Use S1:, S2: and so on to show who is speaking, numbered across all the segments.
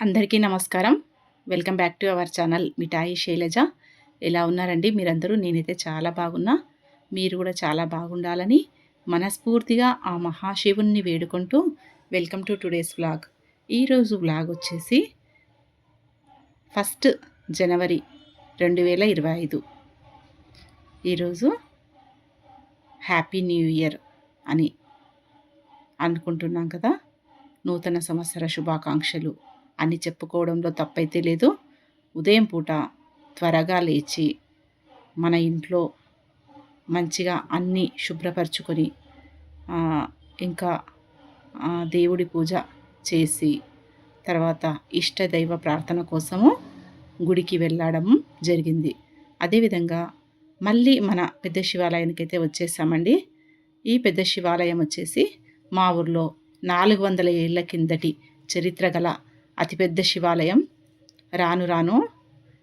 S1: అందరికీ నమస్కారం. Welcome back to our channel Mithai Shailaja. ఎలా ఉన్నారండి మీరందరూ? నేనైతే చాలా బాగున్నా. మీరు కూడా చాలా బాగుండాలని మనస్ఫూర్తిగా ఆ మహాశివుణ్ణి వేడుకుంటూ వెల్కమ్ టు టుడేస్ వ్లాగ్. ఈరోజు వ్లాగ్ వచ్చేసి 1 జనవరి 2025. ఈరోజు హ్యాపీ న్యూ ఇయర్ అని అనుకుంటున్నాం కదా. నూతన సంవత్సర శుభాకాంక్షలు అని చెప్పుకోవడంలో తప్పైతే లేదు. ఉదయం పూట త్వరగా లేచి మన ఇంట్లో మంచిగా అన్నీ శుభ్రపరచుకొని ఇంకా దేవుడి పూజ చేసి తర్వాత ఇష్టదైవ ప్రార్థన కోసము గుడికి వెళ్ళడం జరిగింది. అదేవిధంగా మళ్ళీ మన పెద్ద శివాలయానికి అయితే వచ్చేసామండి. ఈ పెద్ద శివాలయం వచ్చేసి మా ఊర్లో 400 ఏళ్ల కిందటి చరిత్ర గల అతిపెద్ద శివాలయం. రాను రాను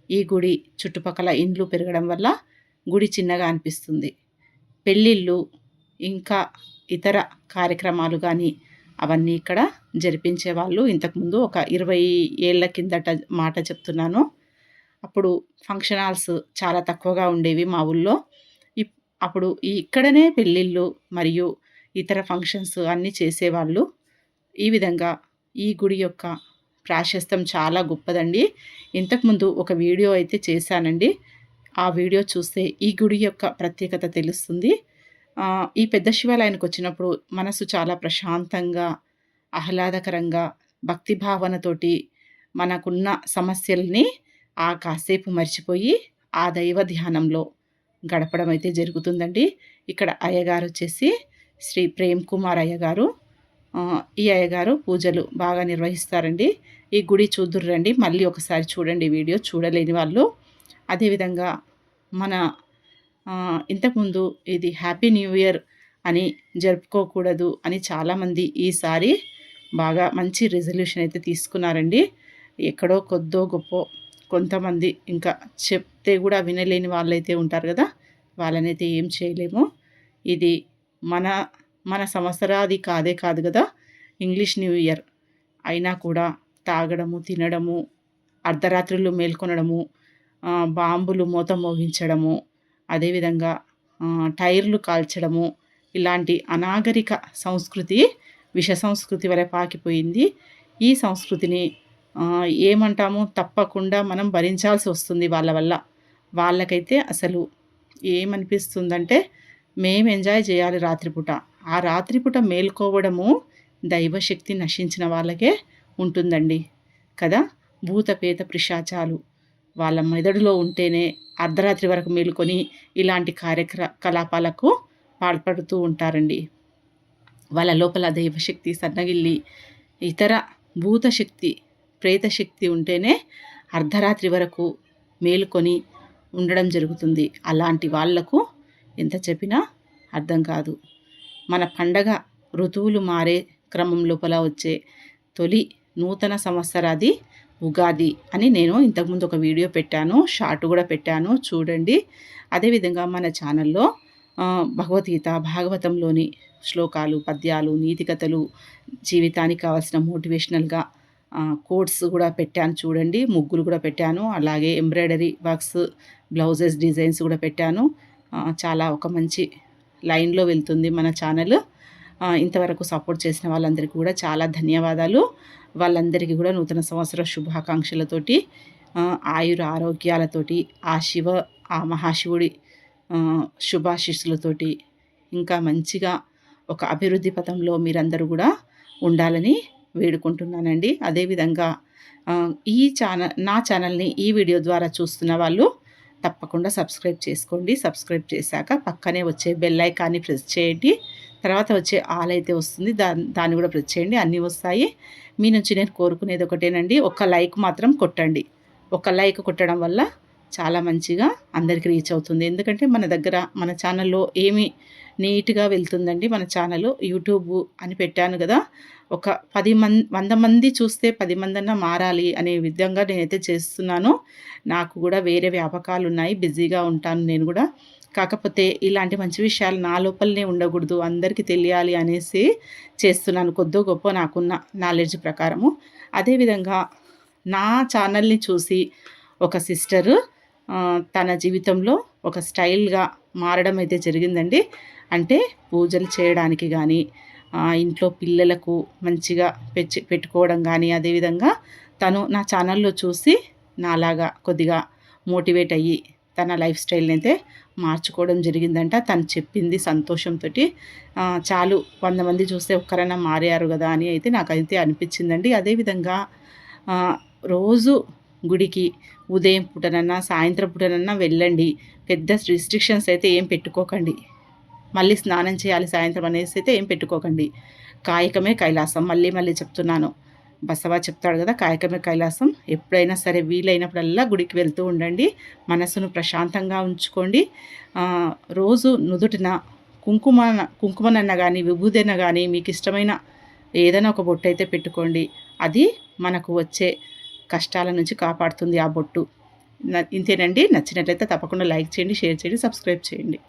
S1: ఈ గుడి చుట్టుపక్కల ఇండ్లు పెరగడం వల్ల గుడి చిన్నగా అనిపిస్తుంది. పెళ్ళిళ్ళు ఇంకా ఇతర కార్యక్రమాలు కానీ అవన్నీ ఇక్కడ జరిపించేవాళ్ళు. ఇంతకుముందు ఒక 20 ఏళ్ల కిందట మాట చెప్తున్నాను. అప్పుడు ఫంక్షన్ హాల్స్ చాలా తక్కువగా ఉండేవి మా ఊళ్ళో. అప్పుడు ఇక్కడనే పెళ్ళిళ్ళు మరియు ఇతర ఫంక్షన్స్ అన్నీ చేసేవాళ్ళు. ఈ విధంగా ఈ గుడి యొక్క ప్రాశస్త్యం చాలా గొప్పదండి. ఇంతకుముందు ఒక వీడియో అయితే చేశానండి. ఆ వీడియో చూస్తే ఈ గుడి యొక్క ప్రత్యేకత తెలుస్తుంది. ఈ పెద్ద శివాలయానికి వచ్చినప్పుడు మనసు చాలా ప్రశాంతంగా, ఆహ్లాదకరంగా, భక్తి భావనతోటి మనకున్న సమస్యల్ని కాసేపు మర్చిపోయి ఆ దైవ ధ్యానంలో గడపడం అయితే జరుగుతుందండి. ఇక్కడ అయ్యగారు వచ్చేసి శ్రీ ప్రేమ్ కుమార్ అయ్యగారు. ఈ అయ్యగారు పూజలు బాగా నిర్వహిస్తారండి. ఈ గుడి చూద్దురండి, మళ్ళీ ఒకసారి చూడండి వీడియో చూడలేని వాళ్ళు. అదేవిధంగా మన ఇంతకుముందు ఇది హ్యాపీ న్యూ ఇయర్ అని జరుపుకోకూడదు అని చాలామంది ఈసారి బాగా మంచి రెజల్యూషన్ అయితే తీసుకున్నారండి. ఎక్కడో కొద్దో గొప్ప కొంతమంది ఇంకా చెప్తే కూడా వినలేని వాళ్ళైతే ఉంటారు కదా, వాళ్ళనైతే ఏం చేయలేము. ఇది మన మన సంవత్సరాది కాదు కదా, ఇంగ్లీష్ న్యూ ఇయర్ అయినా కూడా తాగడము, తినడము, అర్ధరాత్రులు మేల్కొనడము, బాంబులు మోత మోగించడము, అదేవిధంగా టైర్లు కాల్చడము, ఇలాంటి అనాగరిక సంస్కృతి విష సంస్కృతి వలె పాకిపోయింది. ఈ సంస్కృతిని ఏమంటాము, తప్పకుండా మనం భరించాల్సి వస్తుంది వాళ్ళ వల్ల. వాళ్ళకైతే అసలు ఏమనిపిస్తుందంటే మేము ఎంజాయ్ చేయాలి రాత్రిపూట. ఆ రాత్రిపూట మేల్కోవడము దైవశక్తి నశించిన వాళ్ళకే ఉంటుందండి కదా. భూతపేత పిశాచాలు వాళ్ళ మెదడులో ఉంటేనే అర్ధరాత్రి వరకు మేలుకొని ఇలాంటి కార్యకలాపాలకు పాల్పడుతూ ఉంటారండి. వాళ్ళ లోపల దైవశక్తి సన్నగిల్లి ఇతర భూతశక్తి ప్రేతశక్తి ఉంటేనే అర్ధరాత్రి వరకు మేలుకొని ఉండడం జరుగుతుంది. అలాంటి వాళ్లకు ఎంత చెప్పినా అర్థం కాదు. మన పండగ ఋతువులు మారే క్రమం లోపల వచ్చే తొలి నూతన సంవత్సరాది ఉగాది అని నేను ఇంతకుముందు ఒక వీడియో పెట్టాను, షార్ట్ కూడా పెట్టాను, చూడండి. అదేవిధంగా మన ఛానల్లో భగవద్గీత, భాగవతంలోని శ్లోకాలు, పద్యాలు, నీతి కథలు, జీవితానికి కావాల్సిన మోటివేషనల్గా కోట్స్ కూడా పెట్టాను చూడండి. ముగ్గులు కూడా పెట్టాను, అలాగే ఎంబ్రాయిడరీ వర్క్స్, బ్లౌజెస్ డిజైన్స్ కూడా పెట్టాను. చాలా ఒక మంచి లైన్లో వెళ్తుంది మన ఛానల్. ఇంతవరకు సపోర్ట్ చేసిన వాళ్ళందరికీ కూడా చాలా ధన్యవాదాలు. వాళ్ళందరికీ కూడా నూతన సంవత్సర శుభాకాంక్షలతోటి, ఆయుర ఆరోగ్యాలతోటి, ఆ మహాశివుడి శుభాశీస్సులతోటి ఇంకా మంచిగా ఒక అభివృద్ధి పథంలో మీరందరూ కూడా ఉండాలని వేడుకుంటున్నానండి. అదేవిధంగా నా ఛానల్ని ఈ వీడియో ద్వారా చూస్తున్న వాళ్ళు తప్పకుండా సబ్స్క్రైబ్ చేసుకోండి. సబ్స్క్రైబ్ చేశాక పక్కనే వచ్చే బెల్ ఐకాన్ని ప్రెస్ చేయండి. తర్వాత వచ్చే ఆల్ అయితే వస్తుంది, దాన్ని కూడా ప్రెస్ చేయండి. అన్నీ వస్తాయి. మీ నుంచి నేను కోరుకునేది ఒకటేనండి, ఒక లైక్ మాత్రం కొట్టండి. ఒక లైక్ కొట్టడం వల్ల చాలా మంచిగా అందరికీ రీచ్ అవుతుంది. ఎందుకంటే మన దగ్గర మన ఛానల్లో ఏమి నీట్గా వెళ్తుందండి. మన ఛానల్ యూట్యూబ్ అని పెట్టాను కదా, ఒక 100 మంది చూస్తే 10 మందన్నా మారాలి అనే విధంగా నేనైతే చేస్తున్నాను. నాకు కూడా వేరే వ్యాపకాలు ఉన్నాయి, బిజీగా ఉంటాను నేను కూడా. కాకపోతే ఇలాంటి మంచి విషయాలు నా లోపలనే ఉండకూడదు, అందరికీ తెలియాలి అనేసి చేస్తున్నాను, కొద్దో గొప్ప నాకున్న నాలెడ్జ్ ప్రకారము. అదేవిధంగా నా ఛానల్ని చూసి ఒక సిస్టరు తన జీవితంలో ఒక స్టైల్గా మారడం అయితే జరిగిందండి. అంటే పూజలు చేయడానికి కానీ, ఇంట్లో పిల్లలకు మంచిగా పెట్టుకోవడం కానీ, అదేవిధంగా తను నా ఛానల్లో చూసి నాలాగా కొద్దిగా మోటివేట్ అయ్యి తన లైఫ్ స్టైల్ని అయితే మార్చుకోవడం జరిగిందంట. తను చెప్పింది సంతోషంతోటి చాలు 100 మంది చూస్తే ఒక్కరైనా మారారు కదా అని అయితే నాకైతే అనిపించిందండి. అదేవిధంగా రోజు గుడికి ఉదయం పూటనన్నా సాయంత్రం పూటనన్నా వెళ్ళండి. పెద్ద రిస్ట్రిక్షన్స్ అయితే ఏం పెట్టుకోకండి. మళ్ళీ స్నానం చేయాలి సాయంత్రం అనేసి అయితే ఏం పెట్టుకోకండి. కాయకమే కైలాసం. మళ్ళీ మళ్ళీ చెప్తున్నాను. బసవ చెప్తాడు కదా, కాయకమే కైలాసం. ఎప్పుడైనా సరే వీలైనప్పుడల్లా గుడికి వెళ్తూ ఉండండి. మనసును ప్రశాంతంగా ఉంచుకోండి. రోజు నుదుటిన కుంకుమనన్న కానీ విభూదైనా కానీ మీకు ఇష్టమైన ఏదైనా ఒక బొట్టు అయితే పెట్టుకోండి. అది మనకు వచ్చే కష్టాల నుంచి కాపాడుతుంది ఆ బొట్టు. ఇంతేనండి. నచ్చినట్లయితే తప్పకుండా లైక్ చేయండి, షేర్ చేయండి, సబ్స్క్రైబ్ చేయండి.